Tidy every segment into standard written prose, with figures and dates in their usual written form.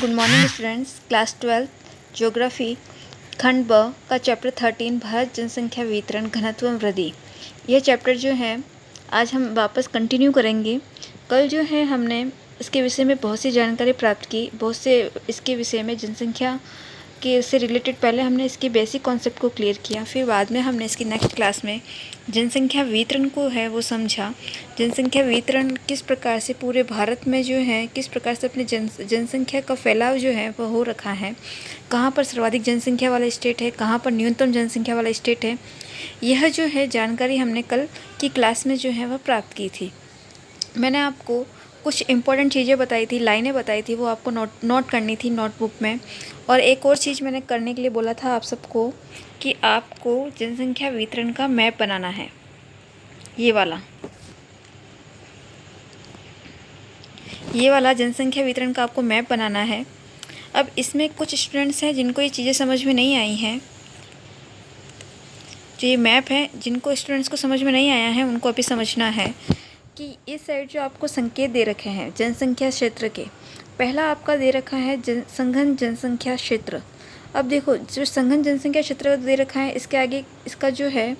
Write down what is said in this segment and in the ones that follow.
Good morning students. Class 12 geography खंड ब का चैप्टर 13 भारत जनसंख्या वितरण घनत्व में वृद्धि। यह चैप्टर जो है आज हम वापस कंटिन्यू करेंगे। कल जो है हमने इसके विषय में बहुत सी जानकारी प्राप्त की, बहुत से इसके विषय में जनसंख्या के से रिलेटेड पहले हमने इसके बेसिक कॉन्सेप्ट को क्लियर किया, फिर बाद में हमने इसकी नेक्स्ट क्लास में जनसंख्या वितरण को है वो समझा। जनसंख्या वितरण किस प्रकार से पूरे भारत में जो है किस प्रकार से अपने जनसंख्या का फैलाव जो है वो हो रखा है, कहाँ पर सर्वाधिक जनसंख्या वाला स्टेट है, कहाँ पर न्यूनतम जनसंख्या वाला स्टेट है। यह जो है जानकारी हमने कल की क्लास में जो है वह प्राप्त की थी। मैंने आपको कुछ इम्पोर्टेंट चीज़ें बताई थी, लाइनें बताई थी, वो आपको नोट करनी थी नोटबुक में। और एक और चीज़ मैंने करने के लिए बोला था आप सबको कि आपको जनसंख्या वितरण का मैप बनाना है। ये वाला जनसंख्या वितरण का आपको मैप बनाना है। अब इसमें कुछ स्टूडेंट्स हैं जिनको ये चीज़ें समझ में नहीं आई हैं। जो ये मैप है, जिनको स्टूडेंट्स को समझ में नहीं आया है उनको अभी समझना है कि इस साइड जो आपको संकेत दे रखे हैं जनसंख्या क्षेत्र के, पहला आपका दे रखा है संघन जनसंख्या क्षेत्र। अब देखो जो संघन जनसंख्या क्षेत्र दे रखा है, इसके आगे इसका जो है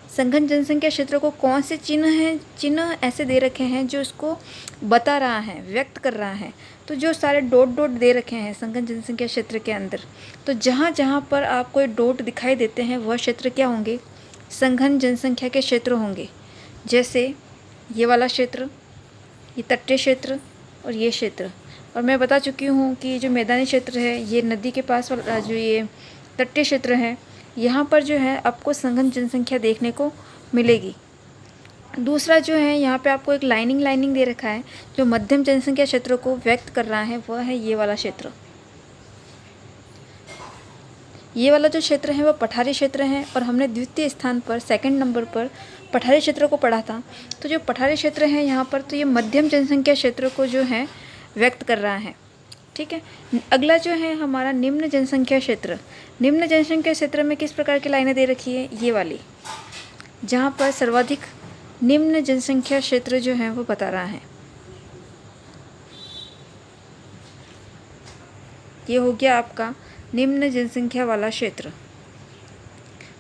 संघन जनसंख्या क्षेत्र को कौन से चिन्ह ऐसे दे रखे हैं जो इसको बता रहा है, व्यक्त कर रहा है। तो जो सारे डॉट दे रखे हैं संघन जनसंख्या क्षेत्र के अंदर, तो जहाँ जहाँ पर आपको डॉट दिखाई देते हैं वह क्षेत्र क्या होंगे, संघन जनसंख्या के क्षेत्र होंगे। जैसे ये वाला क्षेत्र, ये तटीय क्षेत्र और ये क्षेत्र। और मैं बता चुकी हूँ कि जो मैदानी क्षेत्र है, ये नदी के पास वाला जो ये तटीय क्षेत्र है, यहाँ पर जो है आपको संघन जनसंख्या देखने को मिलेगी। दूसरा जो है यहाँ पे आपको एक लाइनिंग दे रखा है जो मध्यम जनसंख्या क्षेत्र को व्यक्त कर रहा है, वह है ये वाला क्षेत्र। ये वाला जो क्षेत्र है वह पठारी क्षेत्र है और हमने द्वितीय स्थान पर सेकंड नंबर पर पठारी क्षेत्र को पढ़ा था। तो जो पठारी क्षेत्र है यहाँ पर, तो ये मध्यम जनसंख्या क्षेत्र को जो है व्यक्त कर रहा है। ठीक है। अगला जो है हमारा निम्न जनसंख्या क्षेत्र। निम्न जनसंख्या क्षेत्र में किस प्रकार की लाइनें दे रखी है, ये वाली, जहाँ पर सर्वाधिक निम्न जनसंख्या क्षेत्र जो है वो बता रहा है। ये हो गया आपका निम्न जनसंख्या वाला क्षेत्र,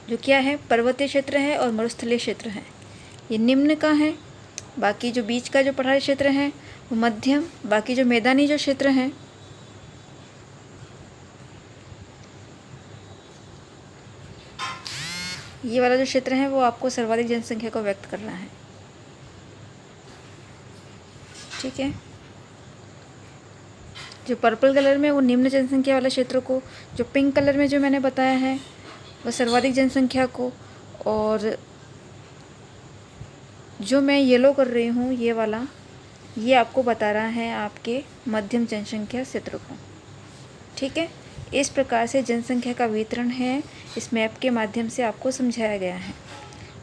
जो क्या है, पर्वतीय क्षेत्र है और मरुस्थलीय क्षेत्र है। ये निम्न का है। बाकी जो बीच का जो पठारी क्षेत्र है वो मध्यम, बाकी जो मैदानी जो क्षेत्र है ये वाला जो क्षेत्र है वो आपको सर्वाधिक जनसंख्या को व्यक्त कर रहा है। ठीक है। जो पर्पल कलर में वो निम्न जनसंख्या वाला क्षेत्र को, जो पिंक कलर में जो मैंने बताया है वह सर्वाधिक जनसंख्या को, और जो मैं येलो कर रही हूँ ये वाला, ये आपको बता रहा है आपके मध्यम जनसंख्या क्षेत्र को। ठीक है। इस प्रकार से जनसंख्या का वितरण है, इस मैप के माध्यम से आपको समझाया गया है।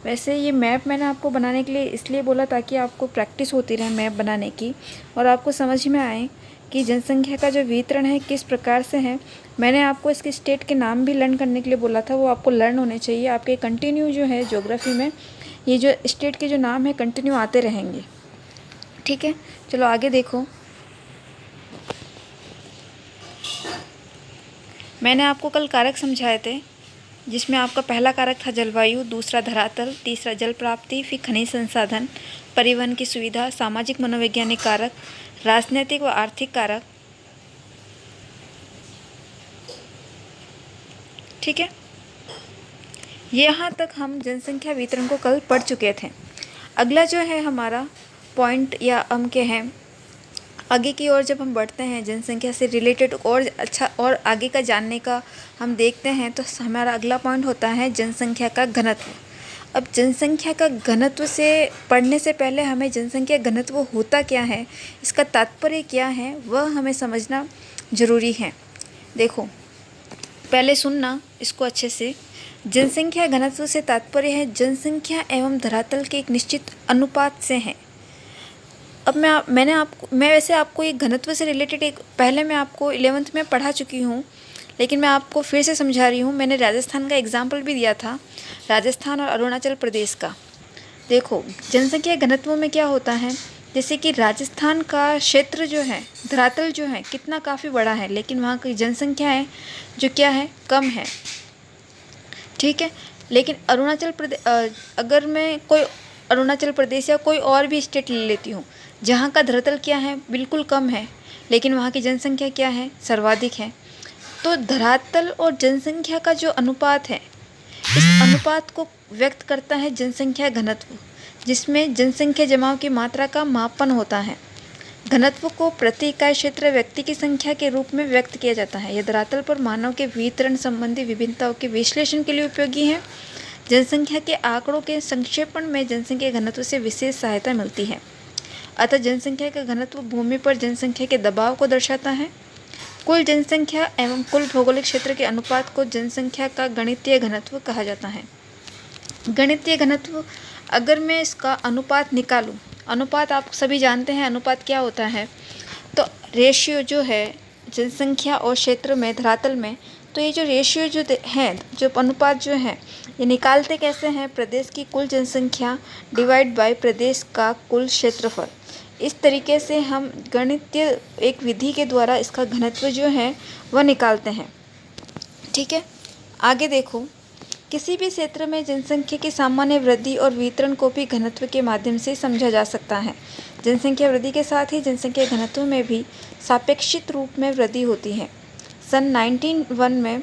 वैसे ये मैप मैंने आपको बनाने के लिए इसलिए बोला ताकि आपको प्रैक्टिस होती रहे मैप बनाने की और आपको समझ में आए कि जनसंख्या का जो वितरण है किस प्रकार से है। मैंने आपको इसके स्टेट के नाम भी लर्न करने के लिए बोला था, वो आपको लर्न होने चाहिए। आपके कंटिन्यू जो है ज्योग्राफी में ये जो स्टेट के जो नाम है कंटिन्यू आते रहेंगे। ठीक है। चलो आगे देखो। मैंने आपको कल कारक समझाए थे, जिसमें आपका पहला कारक था जलवायु, दूसरा धरातल, तीसरा जल प्राप्ति, फिर खनिज संसाधन, परिवहन की सुविधा, सामाजिक मनोवैज्ञानिक कारक, राजनीतिक व आर्थिक कारक। ठीक है। यहाँ तक हम जनसंख्या वितरण को कल पढ़ चुके थे। अगला जो है हमारा पॉइंट या अंक है, आगे की ओर जब हम बढ़ते हैं जनसंख्या से रिलेटेड और अच्छा और आगे का जानने का हम देखते हैं, तो हमारा अगला पॉइंट होता है जनसंख्या का घनत्व। अब जनसंख्या का घनत्व से पढ़ने से पहले हमें जनसंख्या घनत्व होता क्या है, इसका तात्पर्य क्या है, वह हमें समझना ज़रूरी है। देखो पहले सुनना इसको अच्छे से। जनसंख्या घनत्व से तात्पर्य है जनसंख्या एवं धरातल के एक निश्चित अनुपात से है। अब मैं वैसे आपको एक घनत्व से रिलेटेड एक पहले मैं आपको 11th में पढ़ा चुकी हूँ, लेकिन मैं आपको फिर से समझा रही हूँ। मैंने राजस्थान का एग्जाम्पल भी दिया था, राजस्थान और अरुणाचल प्रदेश का। देखो जनसंख्या घनत्व में क्या होता है जैसे कि राजस्थान का क्षेत्र जो है, धरातल जो है कितना काफ़ी बड़ा है, लेकिन वहाँ की जनसंख्या है जो क्या है, कम है। ठीक है। लेकिन अरुणाचल प्रदेश, अगर मैं कोई अरुणाचल प्रदेश या कोई और भी स्टेट ले लेती हूँ जहाँ का धरातल क्या है, बिल्कुल कम है, लेकिन वहाँ की जनसंख्या क्या है, सर्वाधिक है। तो धरातल और जनसंख्या का जो अनुपात है, इस अनुपात को व्यक्त करता है जनसंख्या घनत्व, जिसमें जनसंख्या जमाव की मात्रा का मापन होता है। घनत्व को प्रति इकाई क्षेत्र व्यक्ति की संख्या के रूप में व्यक्त किया जाता है। यह धरातल पर मानव के वितरण संबंधी विभिन्नताओं के विश्लेषण के लिए उपयोगी है। जनसंख्या के आंकड़ों के संक्षेपण में जनसंख्या घनत्व से विशेष सहायता मिलती है। अतः जनसंख्या का घनत्व भूमि पर जनसंख्या के दबाव को दर्शाता है। कुल जनसंख्या एवं कुल भौगोलिक क्षेत्र के अनुपात को जनसंख्या का गणितीय घनत्व कहा जाता है। गणितीय घनत्व, अगर मैं इसका अनुपात निकालूं, अनुपात आप सभी जानते हैं अनुपात क्या होता है, तो रेशियो जो है जनसंख्या और क्षेत्र में, धरातल में, तो ये जो रेशियो जो है, जो अनुपात जो है, ये निकालते कैसे हैं, प्रदेश की कुल जनसंख्या डिवाइड बाय प्रदेश का कुल क्षेत्रफल। इस तरीके से हम गणितीय एक विधि के द्वारा इसका घनत्व जो है वह निकालते हैं। ठीक है। आगे देखो, किसी भी क्षेत्र में जनसंख्या की सामान्य वृद्धि और वितरण को भी घनत्व के माध्यम से समझा जा सकता है। जनसंख्या वृद्धि के साथ ही जनसंख्या घनत्व में भी सापेक्षित रूप में वृद्धि होती है। सन 1901 में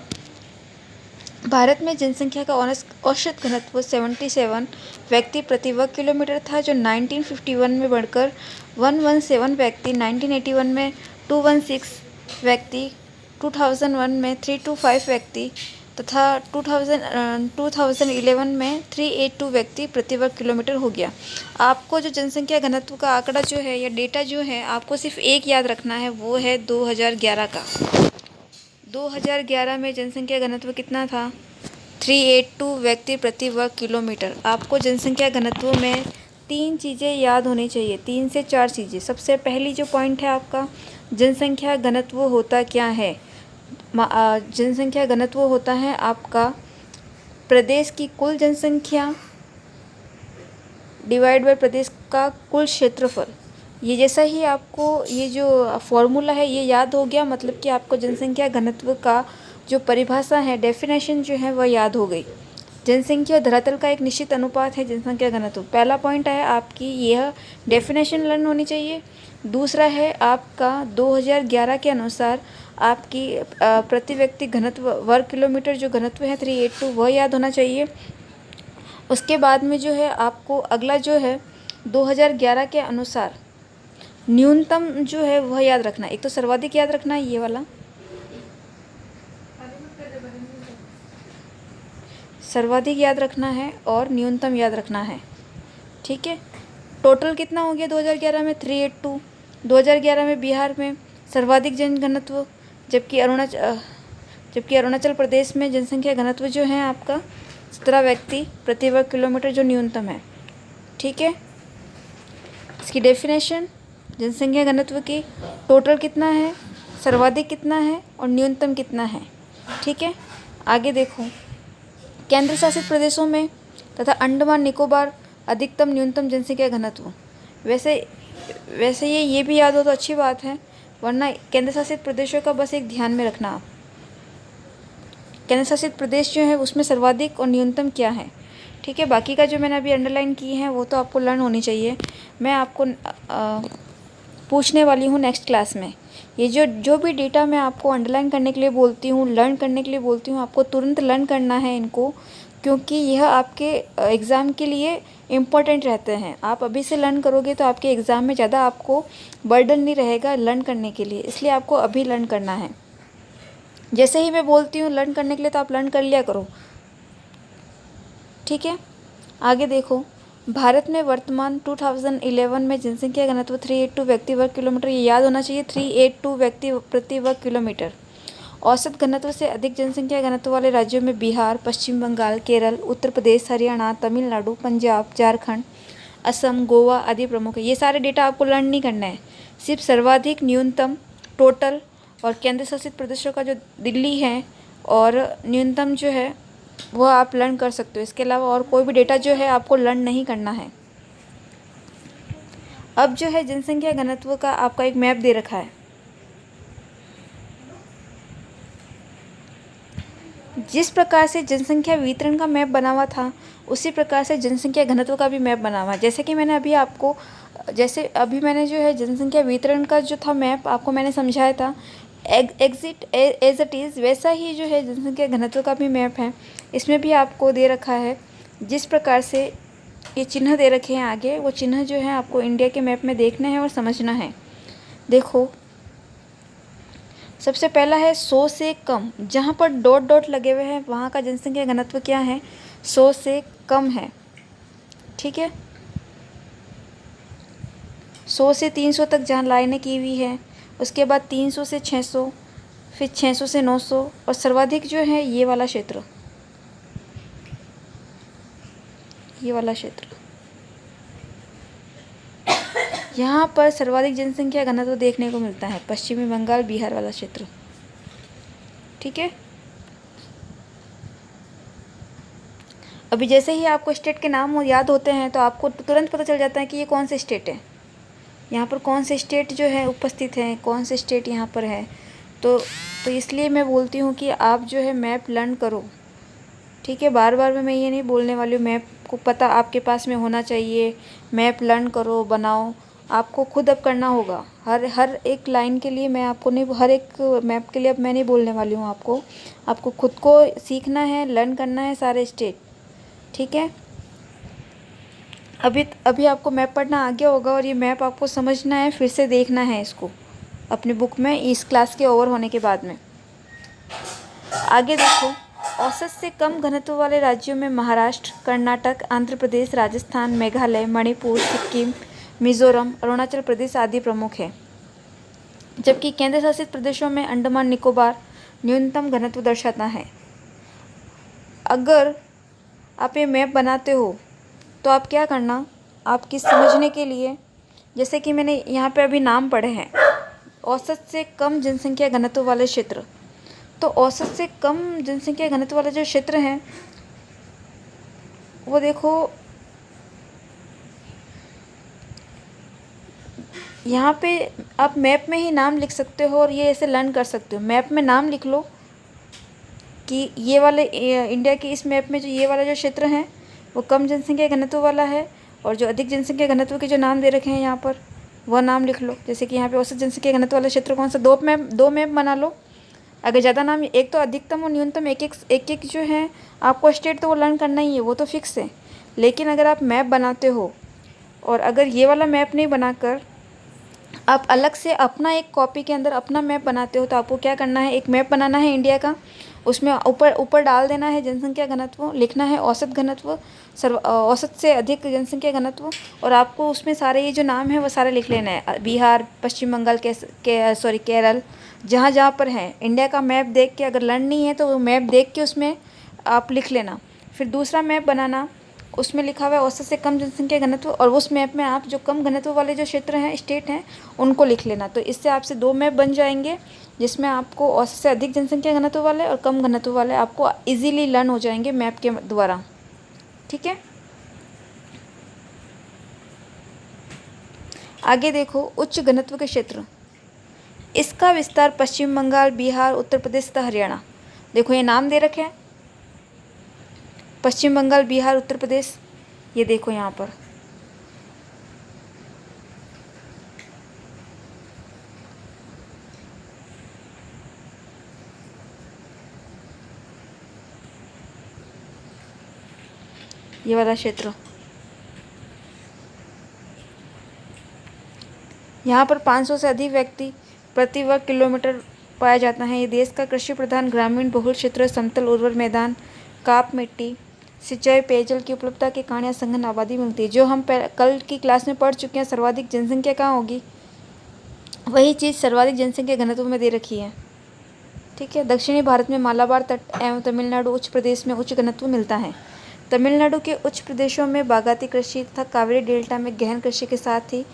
भारत में जनसंख्या का औसत घनत्व 77 व्यक्ति प्रति वर्ग किलोमीटर था, जो 1951 में बढ़कर 117 व्यक्ति, 1981 में 216 व्यक्ति, 2001 में 325 व्यक्ति तथा 2011 में 382 व्यक्ति प्रति वर्ग किलोमीटर हो गया। आपको जो जनसंख्या घनत्व का आंकड़ा जो है या डेटा जो है, आपको सिर्फ एक याद रखना है, वो है 2011 का। 2011 में जनसंख्या घनत्व कितना था, 382 व्यक्ति प्रति वर्ग किलोमीटर। आपको जनसंख्या घनत्व में 3 चीज़ें याद होनी चाहिए, 3 से 4 चीज़ें। सबसे पहली जो पॉइंट है आपका, जनसंख्या घनत्व होता क्या है, जनसंख्या घनत्व होता है आपका प्रदेश की कुल जनसंख्या डिवाइड बाय प्रदेश का कुल क्षेत्रफल। ये जैसा ही आपको ये जो फॉर्मूला है ये याद हो गया, मतलब कि आपको जनसंख्या घनत्व का जो परिभाषा है, डेफिनेशन जो है वह याद हो गई। जनसंख्या धरातल का एक निश्चित अनुपात है जनसंख्या घनत्व। पहला पॉइंट है आपकी यह डेफिनेशन लर्न होनी चाहिए। दूसरा है आपका 2011 के अनुसार आपकी प्रति व्यक्ति घनत्व, वर्ग किलोमीटर जो घनत्व है 382, वह याद होना चाहिए। उसके बाद में जो है आपको अगला जो है 2011 के अनुसार न्यूनतम जो है वह याद रखना है। एक तो सर्वाधिक याद रखना है ये वाला, सर्वाधिक याद रखना है और न्यूनतम याद रखना है। ठीक है। टोटल कितना हो गया 2011 में, 382। 2011 में बिहार में सर्वाधिक जनघनत्व, जबकि अरुणाचल प्रदेश में जनसंख्या घनत्व जो है आपका 17 व्यक्ति प्रति वर्ग किलोमीटर जो न्यूनतम है। ठीक है। इसकी डेफिनेशन जनसंख्या घनत्व की, टोटल कितना है, सर्वाधिक कितना है और न्यूनतम कितना है। ठीक है। आगे देखो, केंद्र शासित प्रदेशों में तथा अंडमान निकोबार अधिकतम न्यूनतम जनसंख्या घनत्व। वैसे ये भी याद हो तो अच्छी बात है, वरना केंद्र शासित प्रदेशों का बस एक ध्यान में रखना आप। केंद्र शासित प्रदेश जो है उसमें सर्वाधिक और न्यूनतम क्या है। ठीक है। बाकी का जो मैंने अभी अंडरलाइन की है वो तो आपको लर्न होनी चाहिए। मैं आपको पूछने वाली हूँ नेक्स्ट क्लास में, ये जो भी डेटा मैं आपको अंडरलाइन करने के लिए बोलती हूँ, लर्न करने के लिए बोलती हूँ, आपको तुरंत लर्न करना है इनको, क्योंकि यह आपके एग्ज़ाम के लिए इम्पोर्टेंट रहते हैं। आप अभी से लर्न करोगे तो आपके एग्ज़ाम में ज़्यादा आपको बर्डन नहीं रहेगा लर्न करने के लिए, इसलिए आपको अभी लर्न करना है। जैसे ही मैं बोलती हूँ लर्न करने के लिए तो आप लर्न कर लिया करो। ठीक है। आगे देखो, भारत में वर्तमान 2011 में जनसंख्या घनत्व 382 व्यक्ति वर्ग किलोमीटर, ये याद होना चाहिए, 382 व्यक्ति प्रति वर्ग किलोमीटर। औसत घनत्व से अधिक जनसंख्या घनत्व वाले राज्यों में बिहार, पश्चिम बंगाल, केरल, उत्तर प्रदेश, हरियाणा, तमिलनाडु, पंजाब, झारखंड, असम, गोवा आदि प्रमुख है। ये सारे डेटा आपको लर्न नहीं करना है, सिर्फ सर्वाधिक, न्यूनतम, टोटल और केंद्र शासित प्रदेशों का जो दिल्ली है और न्यूनतम जो है वह आप लर्न कर सकते हो। इसके अलावा और कोई भी डेटा जो है आपको लर्न नहीं करना है। अब जो है जनसंख्या घनत्व का आपका एक मैप दे रखा है। जिस प्रकार से जनसंख्या वितरण का मैप बना हुआ था, उसी प्रकार से जनसंख्या घनत्व का भी मैप बना हुआ है। जैसे कि मैंने अभी आपको मैंने जो है जनसंख्या वितरण का जो था मैप आपको मैंने समझाया था, एग्जिट एज इट इज़, वैसा ही जो है जनसंख्या घनत्व का भी मैप है। इसमें भी आपको दे रखा है, जिस प्रकार से ये चिन्ह दे रखे हैं आगे, वो चिन्ह जो है आपको इंडिया के मैप में देखना है और समझना है। देखो, सबसे पहला है 100 से कम। जहाँ पर डॉट डॉट लगे हुए हैं वहाँ का जनसंख्या घनत्व क्या है? 100 से कम है। ठीक है, 100 से 300 तक जहाँ लाइनें की हुई है, उसके बाद 300 से 600, फिर 600 से 900, और सर्वाधिक जो है ये वाला क्षेत्र, ये वाला क्षेत्र, यहाँ पर सर्वाधिक जनसंख्या घनत्व देखने को मिलता है, पश्चिमी बंगाल बिहार वाला क्षेत्र। ठीक है, अभी जैसे ही आपको स्टेट के नाम याद होते हैं तो आपको तुरंत पता चल जाता है कि ये कौन से स्टेट है, यहाँ पर कौन से स्टेट जो है उपस्थित हैं, कौन से स्टेट यहाँ पर है। तो इसलिए मैं बोलती हूँ कि आप जो है मैप लर्न करो। ठीक है, बार बार मैं ये नहीं बोलने वाली हूँ, मैप को पता आपके पास में होना चाहिए, मैप लर्न करो, बनाओ। आपको खुद अब करना होगा। हर एक लाइन के लिए मैं आपको नहीं, हर एक मैप के लिए अब मैं नहीं बोलने वाली हूँ आपको खुद को सीखना है, लर्न करना है सारे स्टेट। ठीक है, अभी आपको मैप पढ़ना आ गया होगा और ये मैप आपको समझना है, फिर से देखना है इसको अपनी बुक में इस क्लास के ओवर होने के बाद में। आगे देखो, औसत से कम घनत्व वाले राज्यों में महाराष्ट्र, कर्नाटक, आंध्र प्रदेश, राजस्थान, मेघालय, मणिपुर, सिक्किम, मिजोरम, अरुणाचल प्रदेश आदि प्रमुख है। जबकि केंद्र शासित प्रदेशों में अंडमान निकोबार न्यूनतम घनत्व दर्शाता है। अगर आप ये मैप बनाते हो तो आप क्या करना, आपकी समझने के लिए, जैसे कि मैंने यहाँ पे अभी नाम पढ़े हैं, औसत से कम जनसंख्या घनत्व वाले क्षेत्र। तो औसत से कम जनसंख्या घनत्व वाले जो क्षेत्र हैं वो देखो, यहाँ पे आप मैप में ही नाम लिख सकते हो और ये ऐसे लर्न कर सकते हो। मैप में नाम लिख लो कि ये वाले इंडिया के इस मैप में जो ये वाला जो क्षेत्र है वो कम जनसंख्या घनत्व वाला है, और जो अधिक जनसंख्या घनत्व के जो नाम दे रखे हैं यहाँ पर वह नाम लिख लो। जैसे कि यहाँ पे औसत जनसंख्या घनत्व वाला क्षेत्र कौन सा, दो मैप बना लो। अगर ज़्यादा नाम, एक तो अधिकतम और न्यूनतम एक जो है आपको स्टेट तो वो लर्न करना ही है, वो तो फिक्स है। लेकिन अगर आप मैप बनाते हो और अगर ये वाला मैप नहीं बनाकर आप अलग से अपना एक कॉपी के अंदर अपना मैप बनाते हो, तो आपको क्या करना है, एक मैप बनाना है इंडिया का, उसमें ऊपर डाल देना है जनसंख्या घनत्व, लिखना है औसत घनत्व, औसत से अधिक जनसंख्या घनत्व, और आपको उसमें सारे ये जो नाम है वो सारे लिख लेना है। बिहार, पश्चिम बंगाल केरल, जहाँ जहाँ पर है इंडिया का मैप देख के, अगर लर्न नहीं है तो वो मैप देख के उसमें आप लिख लेना। फिर दूसरा मैप बनाना, उसमें लिखा हुआ है औसत से कम जनसंख्या घनत्व, और उस मैप में आप जो कम घनत्व वाले जो क्षेत्र हैं, स्टेट हैं, उनको लिख लेना। तो इससे आपसे दो मैप बन जाएंगे, जिसमें आपको औसत से अधिक जनसंख्या घनत्व वाले और कम घनत्व वाले आपको इजीली लर्न हो जाएंगे मैप के द्वारा। ठीक है, आगे देखो, उच्च घनत्व के क्षेत्र, इसका विस्तार पश्चिम बंगाल, बिहार, उत्तर प्रदेश तथा हरियाणा। देखो ये नाम दे रखे हैं, पश्चिम बंगाल, बिहार, उत्तर प्रदेश, ये देखो यहाँ पर। ये वाला क्षेत्र, यहाँ पर 500 से अधिक व्यक्ति प्रति वर्ग किलोमीटर पाया जाता है। ये देश का कृषि प्रधान ग्रामीण बहुल क्षेत्र, समतल उर्वर मैदान, काप मिट्टी, सिंचाई, पेयजल की उपलब्धता के कारण संघन आबादी मिलती है। जो हम कल की क्लास में पढ़ चुके हैं, सर्वाधिक जनसंख्या कहाँ होगी, वही चीज़ सर्वाधिक जनसंख्या घनत्व में दे रखी है। ठीक है, दक्षिणी भारत में मालाबार तट एवं तमिलनाडु उच्च प्रदेश में उच्च घनत्व मिलता है। तमिलनाडु के उच्च प्रदेशों में बागाती कृषि तथा कावेरी डेल्टा में गहन कृषि के साथ ही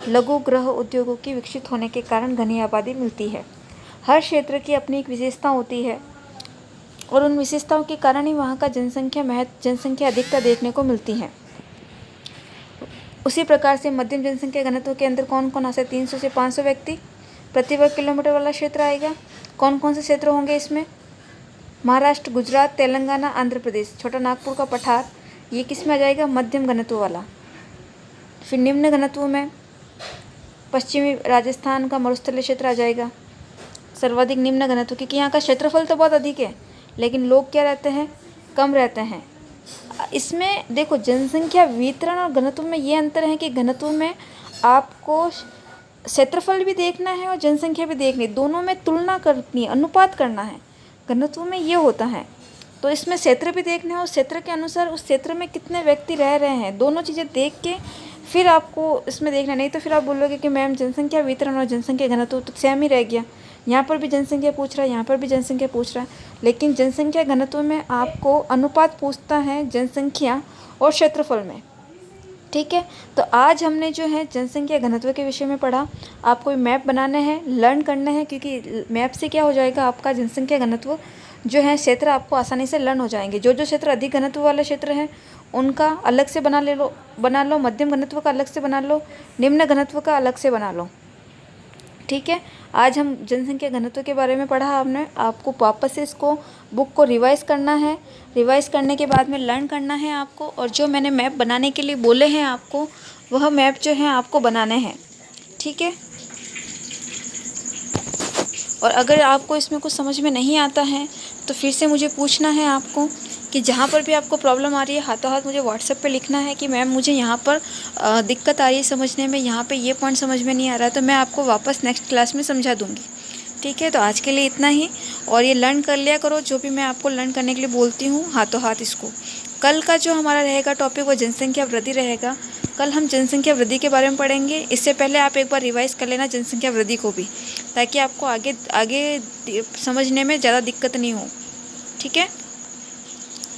लघु गृह उद्योगों की विकसित होने के कारण घनी आबादी मिलती है। हर क्षेत्र की अपनी एक विशेषता होती है और उन विशेषताओं के कारण ही वहाँ का जनसंख्या अधिकता देखने को मिलती है। उसी प्रकार से मध्यम जनसंख्या घनत्व के अंदर कौन कौन आता है, 300 से 500 व्यक्ति प्रति वर्ग किलोमीटर वाला क्षेत्र आएगा। कौन कौन से क्षेत्र होंगे इसमें, महाराष्ट्र, गुजरात, तेलंगाना, आंध्र प्रदेश, छोटा नागपुर का पठार, ये किस में आ जाएगा, मध्यम घनत्व वाला। फिर निम्न घनत्व में पश्चिमी राजस्थान का मरुस्थलीय क्षेत्र आ जाएगा, सर्वाधिक निम्न घनत्व, क्योंकि यहाँ का क्षेत्रफल तो बहुत अधिक है लेकिन लोग क्या रहते हैं, कम रहते हैं। इसमें देखो जनसंख्या वितरण और घनत्व में ये अंतर है कि घनत्व में आपको क्षेत्रफल भी देखना है और जनसंख्या भी देखनी है, दोनों में तुलना करनी है, अनुपात करना है। घनत्व में ये होता है, तो इसमें क्षेत्र भी देखना है और क्षेत्र के अनुसार उस क्षेत्र में कितने व्यक्ति रह रहे हैं, दोनों चीज़ें देख के फिर आपको इसमें देखना। नहीं तो फिर आप बोलोगे कि मैम जनसंख्या वितरण और जनसंख्या घनत्व तो सेम ही रह गया, यहाँ पर भी जनसंख्या पूछ रहा है, यहाँ पर भी जनसंख्या पूछ रहा है, लेकिन जनसंख्या घनत्व में आपको अनुपात पूछता है जनसंख्या और क्षेत्रफल में। ठीक है, तो आज हमने जो है जनसंख्या घनत्व के विषय में पढ़ा। आपको मैप बनाने हैं, लर्न करना है, क्योंकि मैप से क्या हो जाएगा, आपका जनसंख्या घनत्व जो है क्षेत्र आपको आसानी से लर्न हो जाएंगे। जो जो क्षेत्र अधिक घनत्व वाले क्षेत्र हैं उनका अलग से बना लो, मध्यम घनत्व का अलग से बना लो, निम्न घनत्व का अलग से बना लो। ठीक है, आज हम जनसंख्या घनत्व के बारे में पढ़ा। हमने आपको वापस से इसको बुक को रिवाइज़ करना है, रिवाइज़ करने के बाद में लर्न करना है आपको, और जो मैंने मैप बनाने के लिए बोले हैं आपको, वह मैप जो है आपको बनाने हैं। ठीक है, और अगर आपको इसमें कुछ समझ में नहीं आता है तो फिर से मुझे पूछना है आपको, कि जहाँ पर भी आपको प्रॉब्लम आ रही है हाथों हाथ मुझे व्हाट्सएप पे लिखना है कि मैम मुझे यहाँ पर दिक्कत आ रही है समझने में, यहाँ पे ये पॉइंट समझ में नहीं आ रहा है, तो मैं आपको वापस नेक्स्ट क्लास में समझा दूँगी। ठीक है, तो आज के लिए इतना ही, और ये लर्न कर लिया करो जो भी मैं आपको लर्न करने के लिए बोलती हूँ हाथों हाथ इसको। कल का जो हमारा रहेगा टॉपिक वो जनसंख्या वृद्धि रहेगा। कल हम जनसंख्या वृद्धि के बारे में पढ़ेंगे। इससे पहले आप एक बार रिवाइज़ कर लेना जनसंख्या वृद्धि को भी, ताकि आपको आगे समझने में ज़्यादा दिक्कत नहीं हो। ठीक है,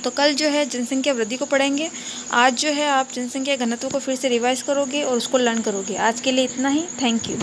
तो कल जो है जनसंख्या वृद्धि को पढ़ेंगे। आज जो है आप जनसंख्या घनत्व को फिर से रिवाइज़ करोगे और उसको लर्न करोगे। आज के लिए इतना ही, थैंक यू।